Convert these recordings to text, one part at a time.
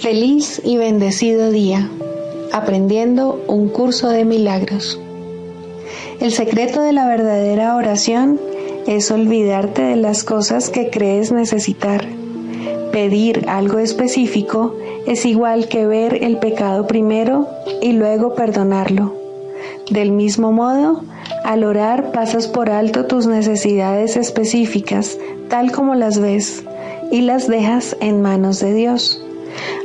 Feliz y bendecido día, aprendiendo un curso de milagros. El secreto de la verdadera oración es olvidarte de las cosas que crees necesitar. Pedir algo específico es igual que ver el pecado primero y luego perdonarlo. Del mismo modo, al orar pasas por alto tus necesidades específicas, tal como las ves, y las dejas en manos de Dios.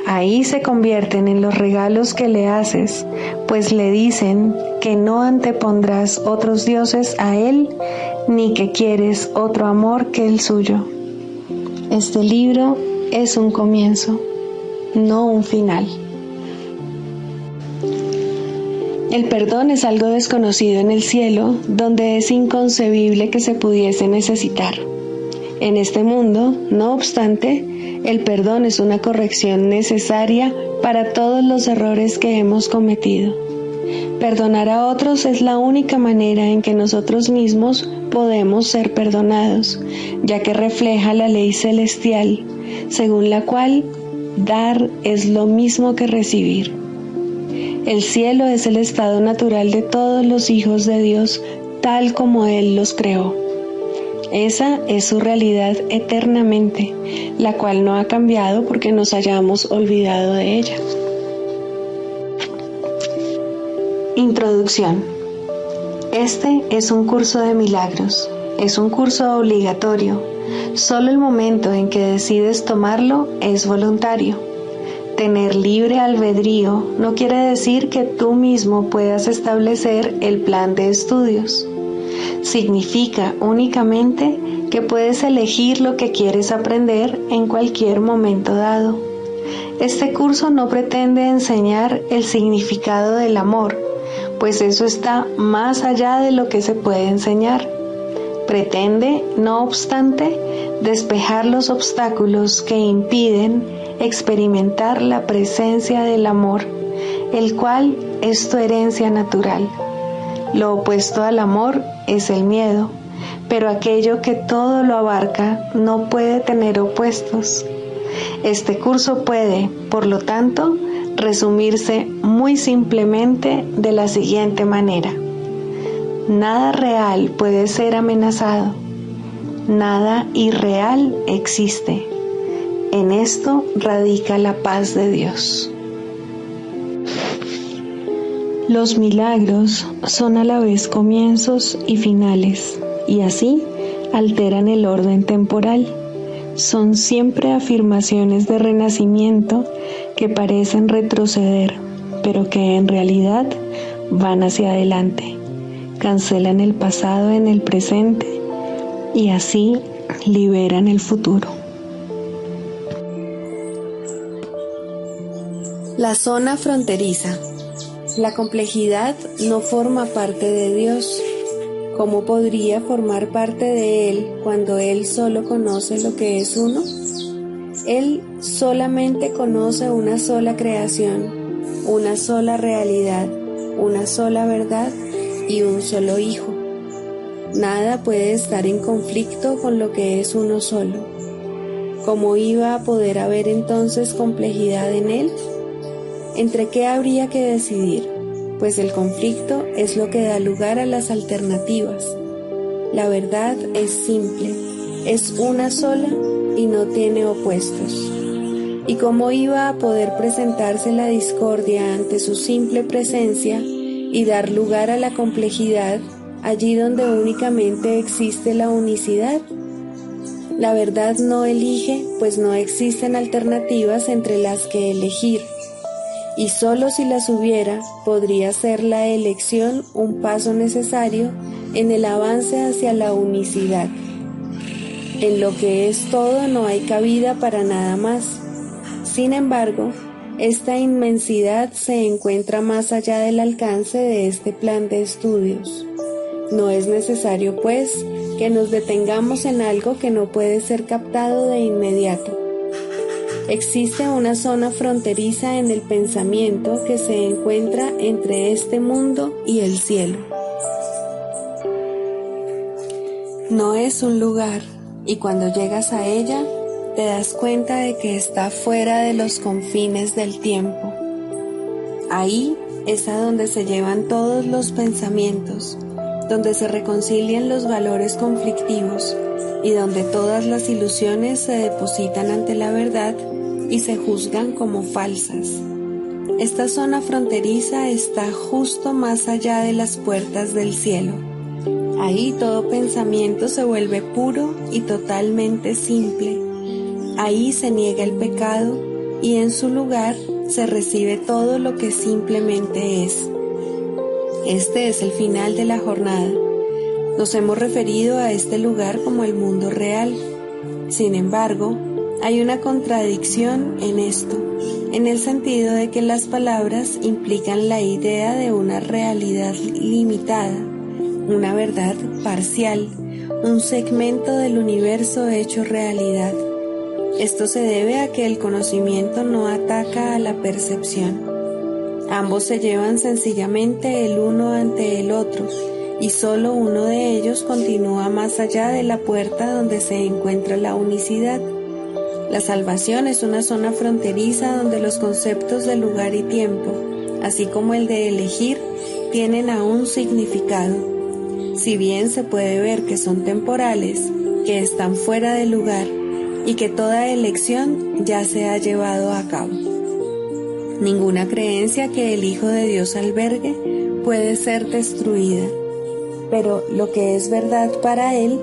Ahí se convierten en los regalos que le haces, pues le dicen que no antepondrás otros dioses a Él, ni que quieres otro amor que el suyo. Este libro es un comienzo, no un final. El perdón es algo desconocido en el cielo, donde es inconcebible que se pudiese necesitar. En este mundo, no obstante, el perdón es una corrección necesaria para todos los errores que hemos cometido. Perdonar a otros es la única manera en que nosotros mismos podemos ser perdonados, ya que refleja la ley celestial, según la cual dar es lo mismo que recibir. El cielo es el estado natural de todos los hijos de Dios, tal como Él los creó. Esa es su realidad eternamente, la cual no ha cambiado porque nos hayamos olvidado de ella. Introducción. Este es un curso de milagros. Es un curso obligatorio. Solo el momento en que decides tomarlo es voluntario. Tener libre albedrío no quiere decir que tú mismo puedas establecer el plan de estudios. Significa únicamente que puedes elegir lo que quieres aprender en cualquier momento dado. Este curso no pretende enseñar el significado del amor, pues eso está más allá de lo que se puede enseñar. Pretende, no obstante, despejar los obstáculos que impiden experimentar la presencia del amor, el cual es tu herencia natural. Lo opuesto al amor es el miedo, pero aquello que todo lo abarca no puede tener opuestos. Este curso puede, por lo tanto, resumirse muy simplemente de la siguiente manera. Nada real puede ser amenazado. Nada irreal existe. En esto radica la paz de Dios. Los milagros son a la vez comienzos y finales, y así alteran el orden temporal. Son siempre afirmaciones de renacimiento que parecen retroceder, pero que en realidad van hacia adelante. Cancelan el pasado en el presente y así liberan el futuro. La zona fronteriza. La complejidad no forma parte de Dios. ¿Cómo podría formar parte de Él cuando Él solo conoce lo que es uno? Él solamente conoce una sola creación, una sola realidad, una sola verdad y un solo hijo. Nada puede estar en conflicto con lo que es uno solo. ¿Cómo iba a poder haber entonces complejidad en Él? ¿Entre qué habría que decidir? Pues el conflicto es lo que da lugar a las alternativas. La verdad es simple, es una sola y no tiene opuestos. ¿Y cómo iba a poder presentarse la discordia ante su simple presencia y dar lugar a la complejidad allí donde únicamente existe la unicidad? La verdad no elige, pues no existen alternativas entre las que elegir. Y solo si las hubiera, podría ser la elección un paso necesario en el avance hacia la unicidad. En lo que es todo no hay cabida para nada más. Sin embargo, esta inmensidad se encuentra más allá del alcance de este plan de estudios. No es necesario, pues, que nos detengamos en algo que no puede ser captado de inmediato. Existe una zona fronteriza en el pensamiento que se encuentra entre este mundo y el cielo. No es un lugar, y cuando llegas a ella, te das cuenta de que está fuera de los confines del tiempo. Ahí es a donde se llevan todos los pensamientos, donde se reconcilian los valores conflictivos y donde todas las ilusiones se depositan ante la verdad y se juzgan como falsas. Esta zona fronteriza está justo más allá de las puertas del cielo. Ahí todo pensamiento se vuelve puro y totalmente simple. Ahí se niega el pecado y en su lugar se recibe todo lo que simplemente es. Este es el final de la jornada. Nos hemos referido a este lugar como el mundo real. Sin embargo, hay una contradicción en esto, en el sentido de que las palabras implican la idea de una realidad limitada, una verdad parcial, un segmento del universo hecho realidad. Esto se debe a que el conocimiento no ataca a la percepción. Ambos se llevan sencillamente el uno ante el otro, y solo uno de ellos continúa más allá de la puerta donde se encuentra la unicidad. La salvación es una zona fronteriza donde los conceptos de lugar y tiempo, así como el de elegir, tienen aún significado. Si bien se puede ver que son temporales, que están fuera de lugar y que toda elección ya se ha llevado a cabo. Ninguna creencia que el Hijo de Dios albergue puede ser destruida, pero lo que es verdad para Él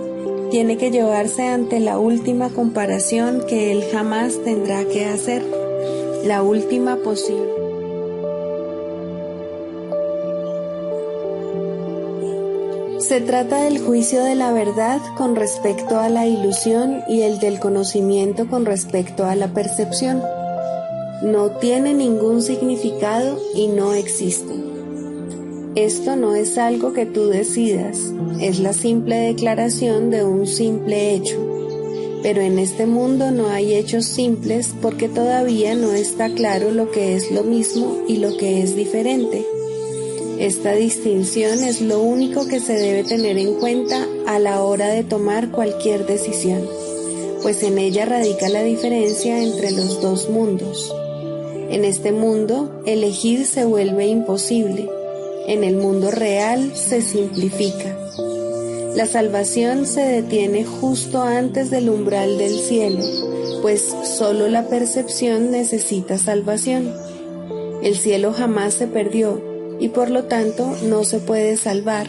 tiene que llevarse ante la última comparación que Él jamás tendrá que hacer, la última posible. Se trata del juicio de la verdad con respecto a la ilusión y el del conocimiento con respecto a la percepción. No tiene ningún significado y no existe. Esto no es algo que tú decidas, es la simple declaración de un simple hecho. Pero en este mundo no hay hechos simples porque todavía no está claro lo que es lo mismo y lo que es diferente. Esta distinción es lo único que se debe tener en cuenta a la hora de tomar cualquier decisión, pues en ella radica la diferencia entre los dos mundos. En este mundo, elegir se vuelve imposible. En el mundo real se simplifica. La salvación se detiene justo antes del umbral del cielo, pues solo la percepción necesita salvación. El cielo jamás se perdió y por lo tanto no se puede salvar.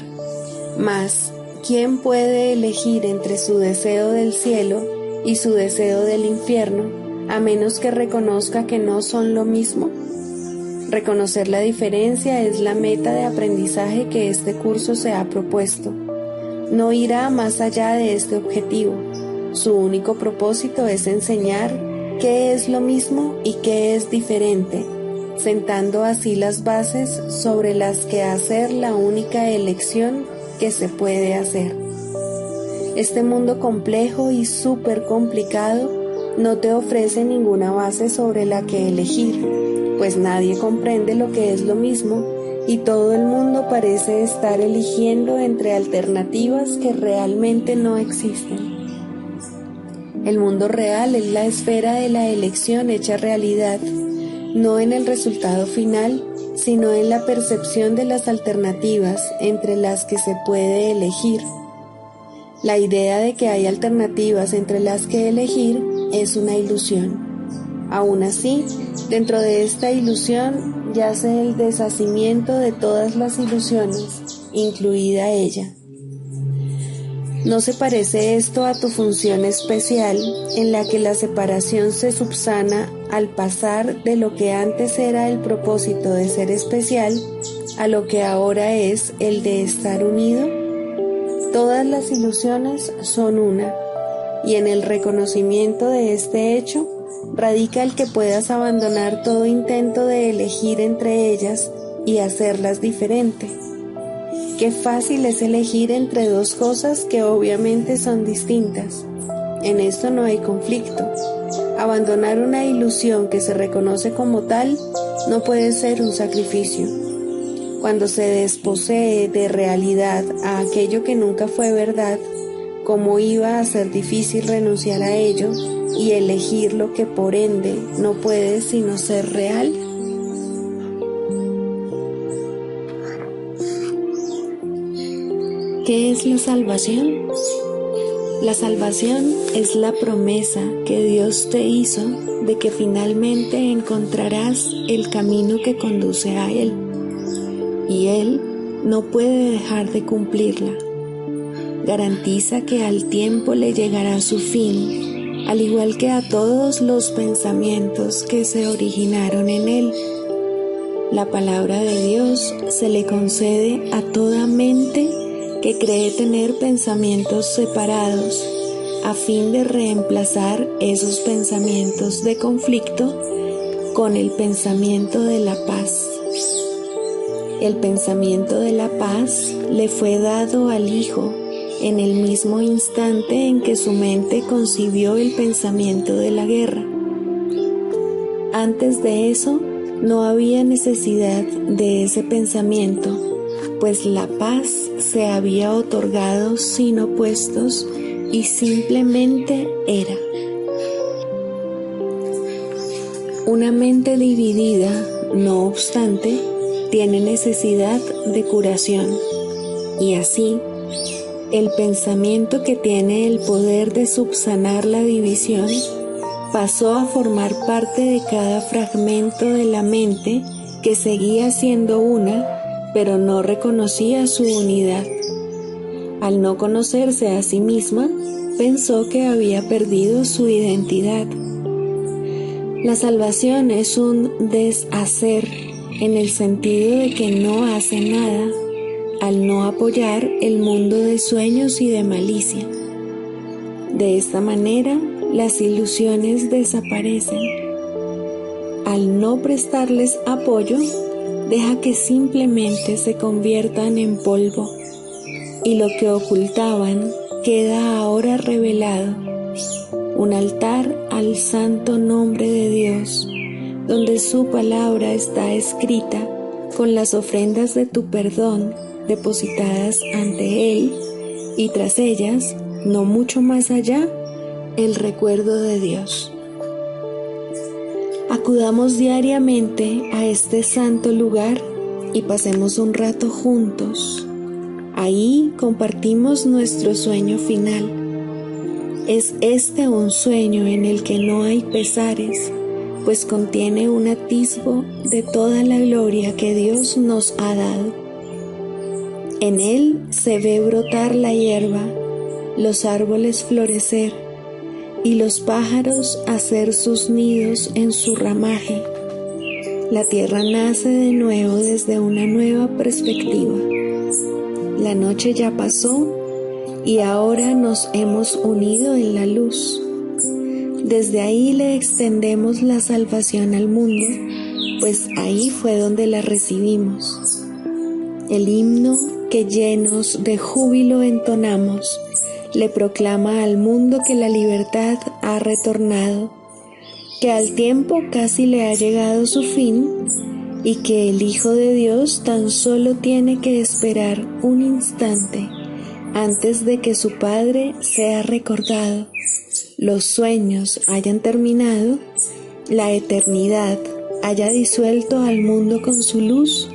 Mas, ¿quién puede elegir entre su deseo del cielo y su deseo del infierno, a menos que reconozca que no son lo mismo? Reconocer la diferencia es la meta de aprendizaje que este curso se ha propuesto. No irá más allá de este objetivo. Su único propósito es enseñar qué es lo mismo y qué es diferente, sentando así las bases sobre las que hacer la única elección que se puede hacer. Este mundo complejo y súper complicado no te ofrece ninguna base sobre la que elegir, pues nadie comprende lo que es lo mismo y todo el mundo parece estar eligiendo entre alternativas que realmente no existen. El mundo real es la esfera de la elección hecha realidad, no en el resultado final, sino en la percepción de las alternativas entre las que se puede elegir. La idea de que hay alternativas entre las que elegir es una ilusión. Aún así, dentro de esta ilusión yace el deshacimiento de todas las ilusiones, incluida ella. ¿No se parece esto a tu función especial, en la que la separación se subsana al pasar de lo que antes era el propósito de ser especial a lo que ahora es el de estar unido? Todas las ilusiones son una, y en el reconocimiento de este hecho radica el que puedas abandonar todo intento de elegir entre ellas y hacerlas diferente. Qué fácil es elegir entre dos cosas que obviamente son distintas. En esto no hay conflicto. Abandonar una ilusión que se reconoce como tal no puede ser un sacrificio. Cuando se desposee de realidad a aquello que nunca fue verdad, ¿cómo iba a ser difícil renunciar a ello? y elegir lo que por ende no puede sino ser real? ¿Qué es la salvación? La salvación es la promesa que Dios te hizo de que finalmente encontrarás el camino que conduce a Él, y Él no puede dejar de cumplirla. Garantiza que al tiempo le llegará su fin, al igual que a todos los pensamientos que se originaron en Él. La palabra de Dios se le concede a toda mente que cree tener pensamientos separados, a fin de reemplazar esos pensamientos de conflicto con el pensamiento de la paz. El pensamiento de la paz le fue dado al Hijo en el mismo instante en que su mente concibió el pensamiento de la guerra. Antes de eso, no había necesidad de ese pensamiento, pues la paz se había otorgado sin opuestos y simplemente era. Una mente dividida, no obstante, tiene necesidad de curación, y así, el pensamiento que tiene el poder de subsanar la división pasó a formar parte de cada fragmento de la mente que seguía siendo una, pero no reconocía su unidad. Al no conocerse a sí misma, pensó que había perdido su identidad. La salvación es un deshacer en el sentido de que no hace nada al no apoyar el mundo de sueños y de malicia. De esta manera, las ilusiones desaparecen. Al no prestarles apoyo, deja que simplemente se conviertan en polvo, y lo que ocultaban queda ahora revelado, un altar al santo nombre de Dios, donde su palabra está escrita con las ofrendas de tu perdón depositadas ante Él, y tras ellas, no mucho más allá, el recuerdo de Dios. Acudamos diariamente a este santo lugar y pasemos un rato juntos. Ahí compartimos nuestro sueño final. Es este un sueño en el que no hay pesares, pues contiene un atisbo de toda la gloria que Dios nos ha dado. En él se ve brotar la hierba, los árboles florecer y los pájaros hacer sus nidos en su ramaje. La tierra nace de nuevo desde una nueva perspectiva. La noche ya pasó y ahora nos hemos unido en la luz. Desde ahí le extendemos la salvación al mundo, pues ahí fue donde la recibimos. El himno que llenos de júbilo entonamos le proclama al mundo que la libertad ha retornado, que al tiempo casi le ha llegado su fin y que el Hijo de Dios tan solo tiene que esperar un instante antes de que su Padre sea recordado, los sueños hayan terminado, la eternidad haya disuelto al mundo con su luz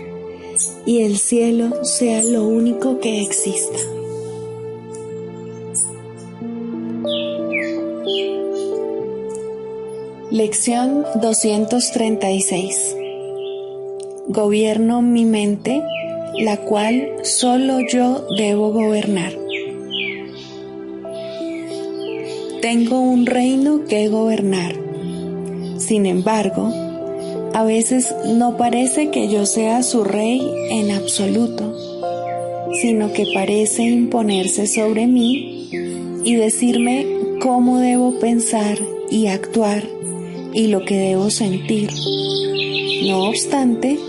y el cielo sea lo único que exista. Lección 236. Gobierno mi mente, la cual solo yo debo gobernar. Tengo un reino que gobernar. Sin embargo, a veces no parece que yo sea su rey en absoluto, sino que parece imponerse sobre mí y decirme cómo debo pensar y actuar y lo que debo sentir. No obstante,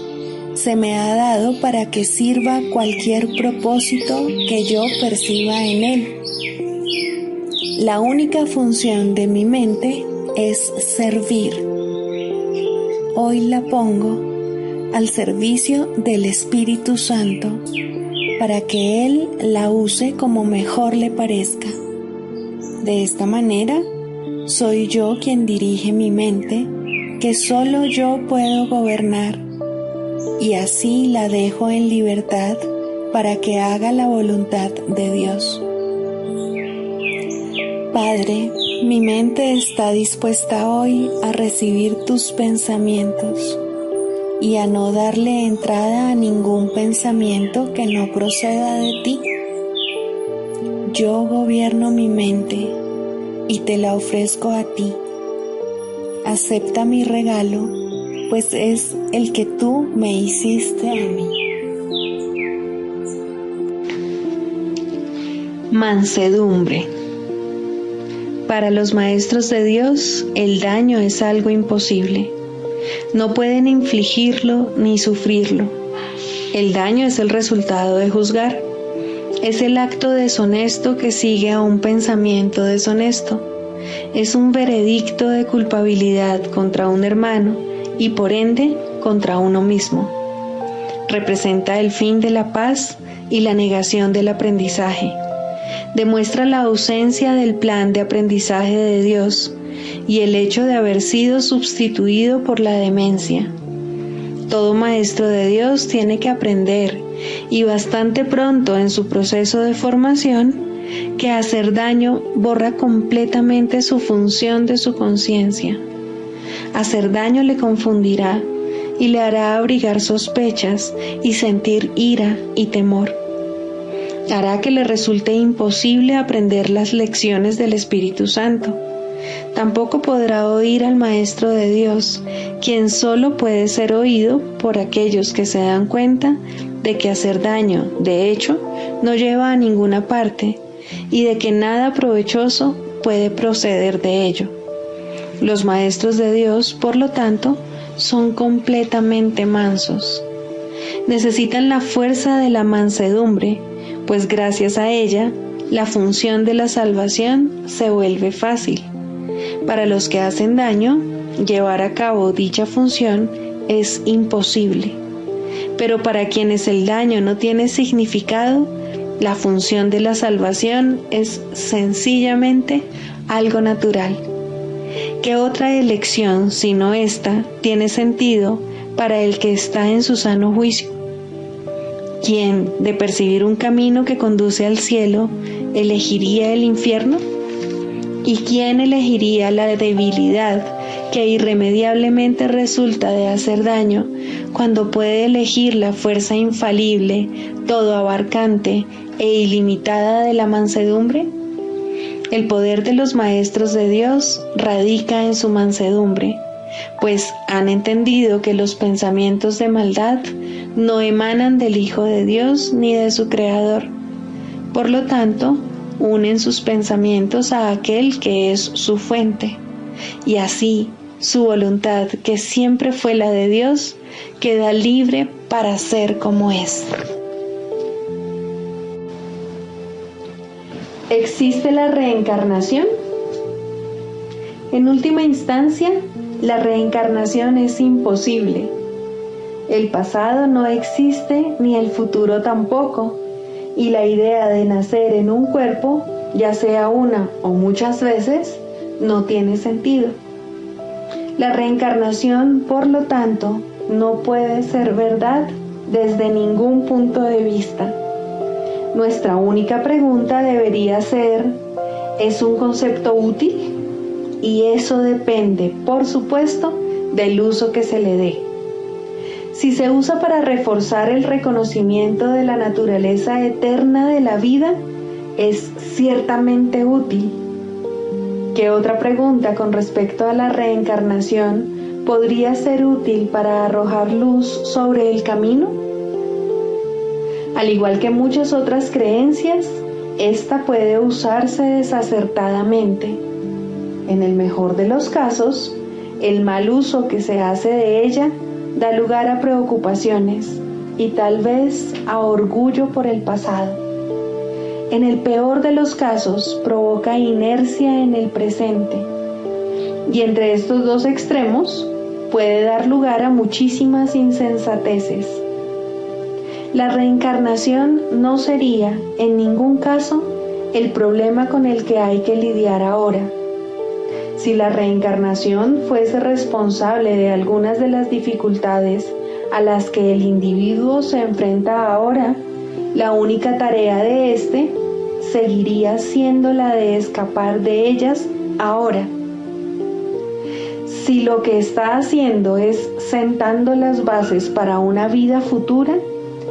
se me ha dado para que sirva cualquier propósito que yo perciba en él. La única función de mi mente es servir. Hoy la pongo al servicio del Espíritu Santo para que Él la use como mejor le parezca. De esta manera, Soy yo quien dirige mi mente, que solo yo puedo gobernar, y así la dejo en libertad para que haga la voluntad de Dios. Padre, mi mente está dispuesta hoy a recibir tus pensamientos y a no darle entrada a ningún pensamiento que no proceda de ti. Yo gobierno mi mente y te la ofrezco a ti. Acepta mi regalo, pues es el que tú me hiciste a mí. Mansedumbre. Para los maestros de Dios, el daño es algo imposible. No pueden infligirlo ni sufrirlo. El daño es el resultado de juzgar. Es el acto deshonesto que sigue a un pensamiento deshonesto. Es un veredicto de culpabilidad contra un hermano y por ende contra uno mismo. Representa el fin de la paz y la negación del aprendizaje. Demuestra la ausencia del plan de aprendizaje de Dios y el hecho de haber sido sustituido por la demencia. Todo maestro de Dios tiene que aprender, y bastante pronto en su proceso de formación, que hacer daño borra completamente su función de su conciencia. Hacer daño le confundirá y le hará abrigar sospechas y sentir ira y temor. Hará que le resulte imposible aprender las lecciones del Espíritu Santo. Tampoco podrá oír al Maestro de Dios, quien solo puede ser oído por aquellos que se dan cuenta de que hacer daño, de hecho, no lleva a ninguna parte y de que nada provechoso puede proceder de ello. Los maestros de Dios, por lo tanto, son completamente mansos. Necesitan la fuerza de la mansedumbre, pues gracias a ella, la función de la salvación se vuelve fácil. Para los que hacen daño, llevar a cabo dicha función es imposible. Pero para quienes el daño no tiene significado, la función de la salvación es sencillamente algo natural. ¿Qué otra elección, sino esta, tiene sentido para el que está en su sano juicio? ¿Quién, de percibir un camino que conduce al cielo, elegiría el infierno? ¿Y quién elegiría la debilidad que irremediablemente resulta de hacer daño cuando puede elegir la fuerza infalible, todo abarcante e ilimitada de la mansedumbre? El poder de los maestros de Dios radica en su mansedumbre, pues han entendido que los pensamientos de maldad no emanan del Hijo de Dios ni de su Creador. Por lo tanto, unen sus pensamientos a aquel que es su fuente, y así su voluntad, que siempre fue la de Dios, queda libre para ser como es. ¿Existe la reencarnación? En última instancia, la reencarnación es imposible. El pasado no existe ni el futuro tampoco, y la idea de nacer en un cuerpo, ya sea una o muchas veces, no tiene sentido. La reencarnación, por lo tanto, no puede ser verdad desde ningún punto de vista. Nuestra única pregunta debería ser, ¿es un concepto útil? Y eso depende, por supuesto, del uso que se le dé. Si se usa para reforzar el reconocimiento de la naturaleza eterna de la vida, es ciertamente útil. ¿Qué otra pregunta con respecto a la reencarnación podría ser útil para arrojar luz sobre el camino? Al igual que muchas otras creencias, esta puede usarse desacertadamente. En el mejor de los casos, el mal uso que se hace de ella da lugar a preocupaciones y tal vez a orgullo por el pasado. En el peor de los casos, provoca inercia en el presente. Y entre estos dos extremos, puede dar lugar a muchísimas insensateces. La reencarnación no sería, en ningún caso, el problema con el que hay que lidiar ahora. Si la reencarnación fuese responsable de algunas de las dificultades a las que el individuo se enfrenta ahora, la única tarea de éste seguiría siendo la de escapar de ellas ahora. Si lo que está haciendo es sentando las bases para una vida futura,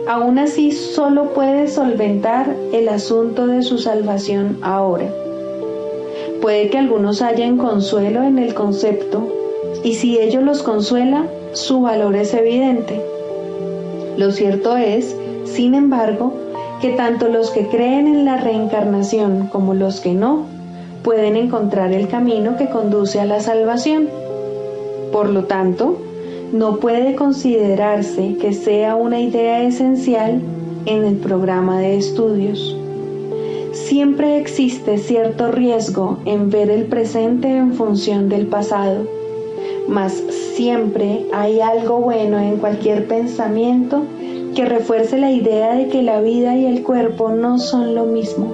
aún así solo puede solventar el asunto de su salvación ahora. Puede que algunos hallen consuelo en el concepto, y si ello los consuela, su valor es evidente. Lo cierto es, sin embargo, que tanto los que creen en la reencarnación como los que no, pueden encontrar el camino que conduce a la salvación. Por lo tanto, no puede considerarse que sea una idea esencial en el programa de estudios. Siempre existe cierto riesgo en ver el presente en función del pasado, mas siempre hay algo bueno en cualquier pensamiento que refuerce la idea de que la vida y el cuerpo no son lo mismo.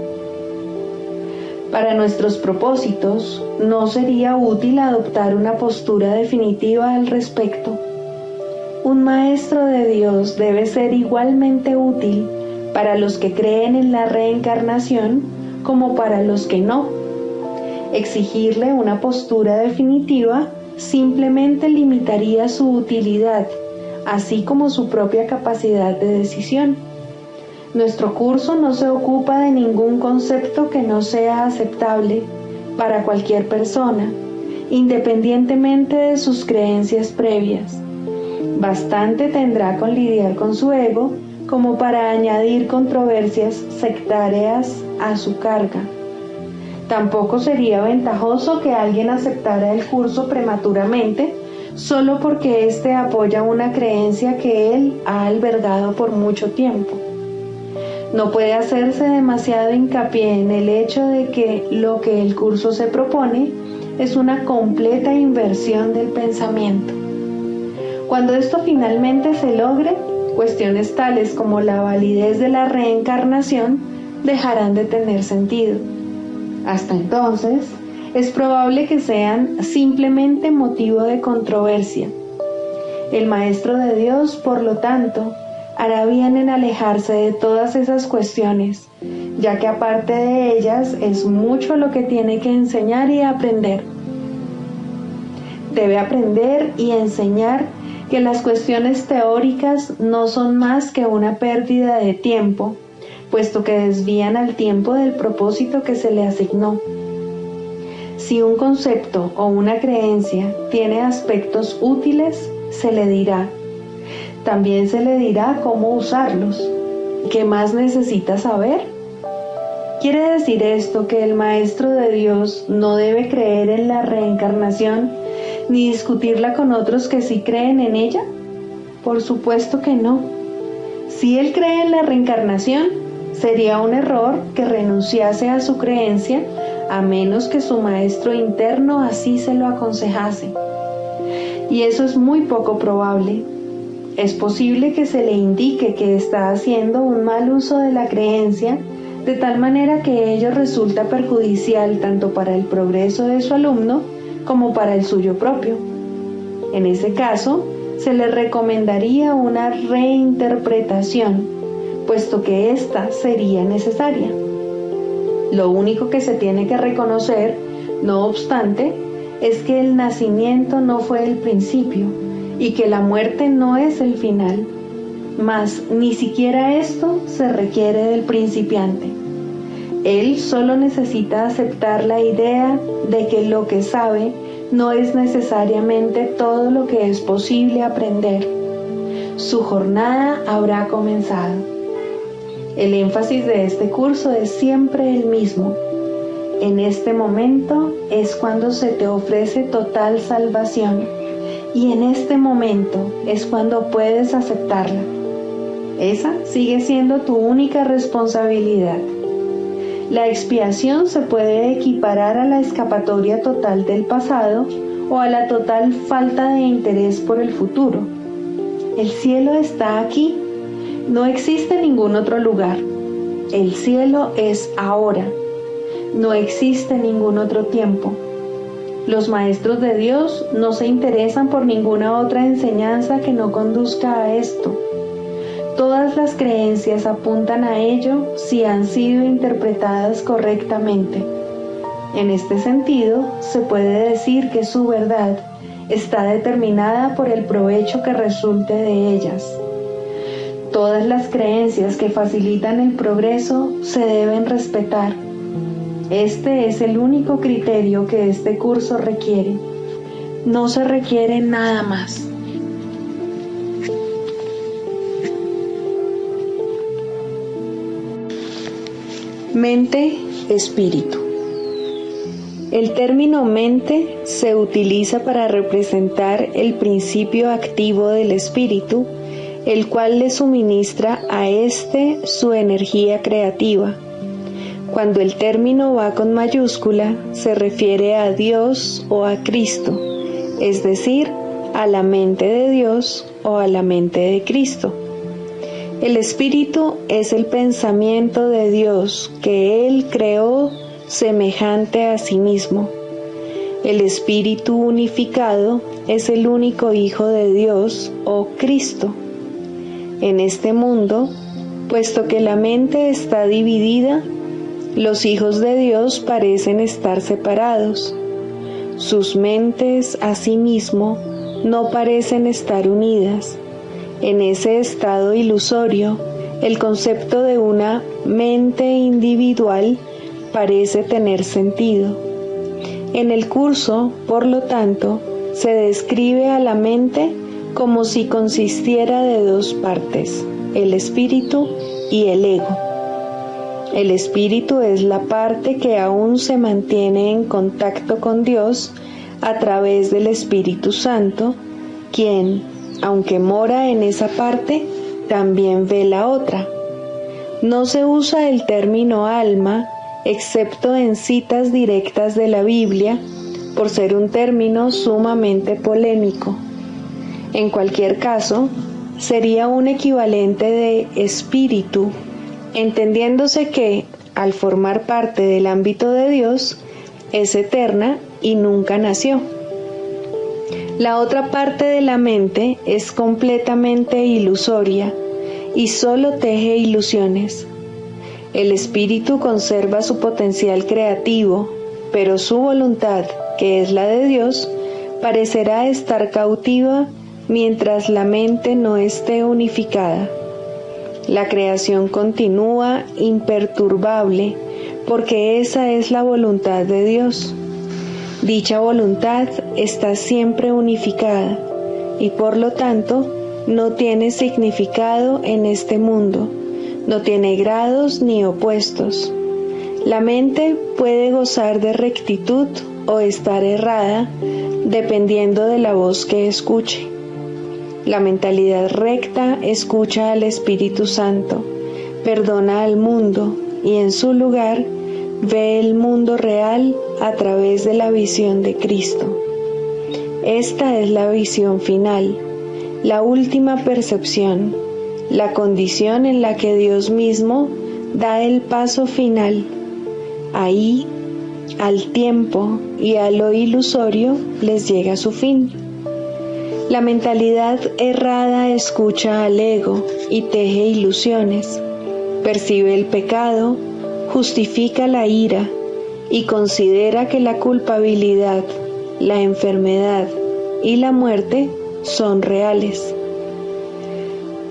Para nuestros propósitos, no sería útil adoptar una postura definitiva al respecto. Un maestro de Dios debe ser igualmente útil para los que creen en la reencarnación como para los que no. Exigirle una postura definitiva simplemente limitaría su utilidad, así como su propia capacidad de decisión. Nuestro curso no se ocupa de ningún concepto que no sea aceptable para cualquier persona, independientemente de sus creencias previas. Bastante tendrá con lidiar con su ego como para añadir controversias sectarias a su carga. Tampoco sería ventajoso que alguien aceptara el curso prematuramente solo porque éste apoya una creencia que él ha albergado por mucho tiempo. No puede hacerse demasiado hincapié en el hecho de que lo que el curso se propone es una completa inversión del pensamiento. Cuando esto finalmente se logre, cuestiones tales como la validez de la reencarnación dejarán de tener sentido. Hasta entonces, es probable que sean simplemente motivo de controversia. El Maestro de Dios, por lo tanto, hará bien en alejarse de todas esas cuestiones, ya que aparte de ellas es mucho lo que tiene que enseñar y aprender. Debe aprender y enseñar que las cuestiones teóricas no son más que una pérdida de tiempo, puesto que desvían al tiempo del propósito que se le asignó. Si un concepto o una creencia tiene aspectos útiles, se le dirá. También se le dirá cómo usarlos. ¿Qué más necesita saber? ¿Quiere decir esto que el Maestro de Dios no debe creer en la reencarnación ni discutirla con otros que sí creen en ella? Por supuesto que no. Si él cree en la reencarnación, sería un error que renunciase a su creencia a menos que su maestro interno así se lo aconsejase. Y eso es muy poco probable. Es posible que se le indique que está haciendo un mal uso de la creencia, de tal manera que ello resulta perjudicial tanto para el progreso de su alumno como para el suyo propio. En ese caso, se le recomendaría una reinterpretación, puesto que ésta sería necesaria. Lo único que se tiene que reconocer, no obstante, es que el nacimiento no fue el principio y que la muerte no es el final, mas ni siquiera esto se requiere del principiante. Él solo necesita aceptar la idea de que lo que sabe no es necesariamente todo lo que es posible aprender. Su jornada habrá comenzado. El énfasis de este curso es siempre el mismo. En este momento es cuando se te ofrece total salvación, y en este momento es cuando puedes aceptarla. Esa sigue siendo tu única responsabilidad. La expiación se puede equiparar a la escapatoria total del pasado o a la total falta de interés por el futuro. El cielo está aquí. No existe ningún otro lugar. El cielo es ahora. No existe ningún otro tiempo. Los maestros de Dios no se interesan por ninguna otra enseñanza que no conduzca a esto. Todas las creencias apuntan a ello si han sido interpretadas correctamente. En este sentido, se puede decir que su verdad está determinada por el provecho que resulte de ellas. Todas las creencias que facilitan el progreso se deben respetar. Este es el único criterio que este curso requiere. No se requiere nada más. Mente, espíritu. El término mente se utiliza para representar el principio activo del espíritu, el cual le suministra a éste su energía creativa. Cuando el término va con mayúscula, se refiere a Dios o a Cristo, es decir, a la mente de Dios o a la mente de Cristo. El espíritu es el pensamiento de Dios que Él creó semejante a sí mismo. El espíritu unificado es el único Hijo de Dios o Cristo. En este mundo, puesto que la mente está dividida, los hijos de Dios parecen estar separados. Sus mentes, asimismo, no parecen estar unidas. En ese estado ilusorio, el concepto de una mente individual parece tener sentido. En el curso, por lo tanto, se describe a la mente como si consistiera de dos partes, el espíritu y el ego. El espíritu es la parte que aún se mantiene en contacto con Dios a través del Espíritu Santo, quien, aunque mora en esa parte, también ve la otra. No se usa el término alma, excepto en citas directas de la Biblia, por ser un término sumamente polémico. En cualquier caso, sería un equivalente de espíritu, entendiéndose que, al formar parte del ámbito de Dios, es eterna y nunca nació. La otra parte de la mente es completamente ilusoria y solo teje ilusiones. El espíritu conserva su potencial creativo, pero su voluntad, que es la de Dios, parecerá estar cautiva mientras la mente no esté unificada. La creación continúa imperturbable porque esa es la voluntad de Dios. Dicha voluntad está siempre unificada y por lo tanto no tiene significado en este mundo, no tiene grados ni opuestos. La mente puede gozar de rectitud o estar errada dependiendo de la voz que escuche. La mentalidad recta escucha al Espíritu Santo, perdona al mundo y en su lugar ve el mundo real a través de la visión de Cristo. Esta es la visión final, la última percepción, la condición en la que Dios mismo da el paso final. Ahí, al tiempo y a lo ilusorio les llega su fin. La mentalidad errada escucha al ego y teje ilusiones, percibe el pecado, justifica la ira y considera que la culpabilidad, la enfermedad y la muerte son reales.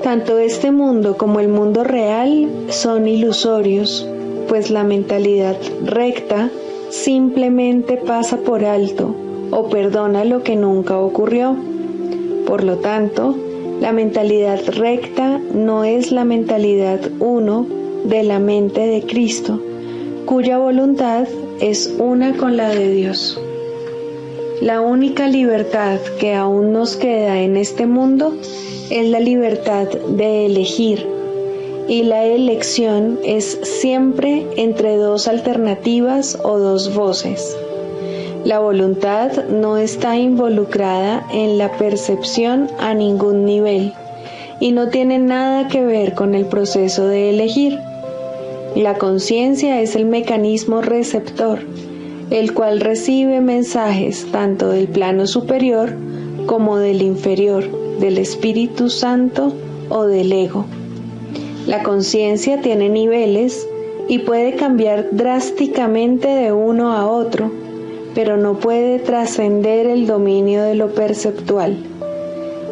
Tanto este mundo como el mundo real son ilusorios, pues la mentalidad recta simplemente pasa por alto o perdona lo que nunca ocurrió. Por lo tanto, la mentalidad recta no es la mentalidad uno de la mente de Cristo, cuya voluntad es una con la de Dios. La única libertad que aún nos queda en este mundo es la libertad de elegir, y la elección es siempre entre dos alternativas o dos voces. La voluntad no está involucrada en la percepción a ningún nivel y no tiene nada que ver con el proceso de elegir. La conciencia es el mecanismo receptor, el cual recibe mensajes tanto del plano superior como del inferior, del Espíritu Santo o del ego. La conciencia tiene niveles y puede cambiar drásticamente de uno a otro, pero no puede trascender el dominio de lo perceptual.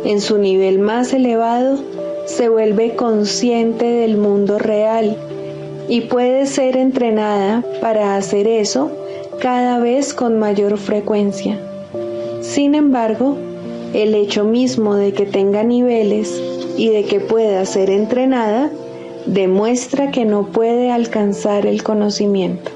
En su nivel más elevado, se vuelve consciente del mundo real y puede ser entrenada para hacer eso cada vez con mayor frecuencia. Sin embargo, el hecho mismo de que tenga niveles y de que pueda ser entrenada demuestra que no puede alcanzar el conocimiento.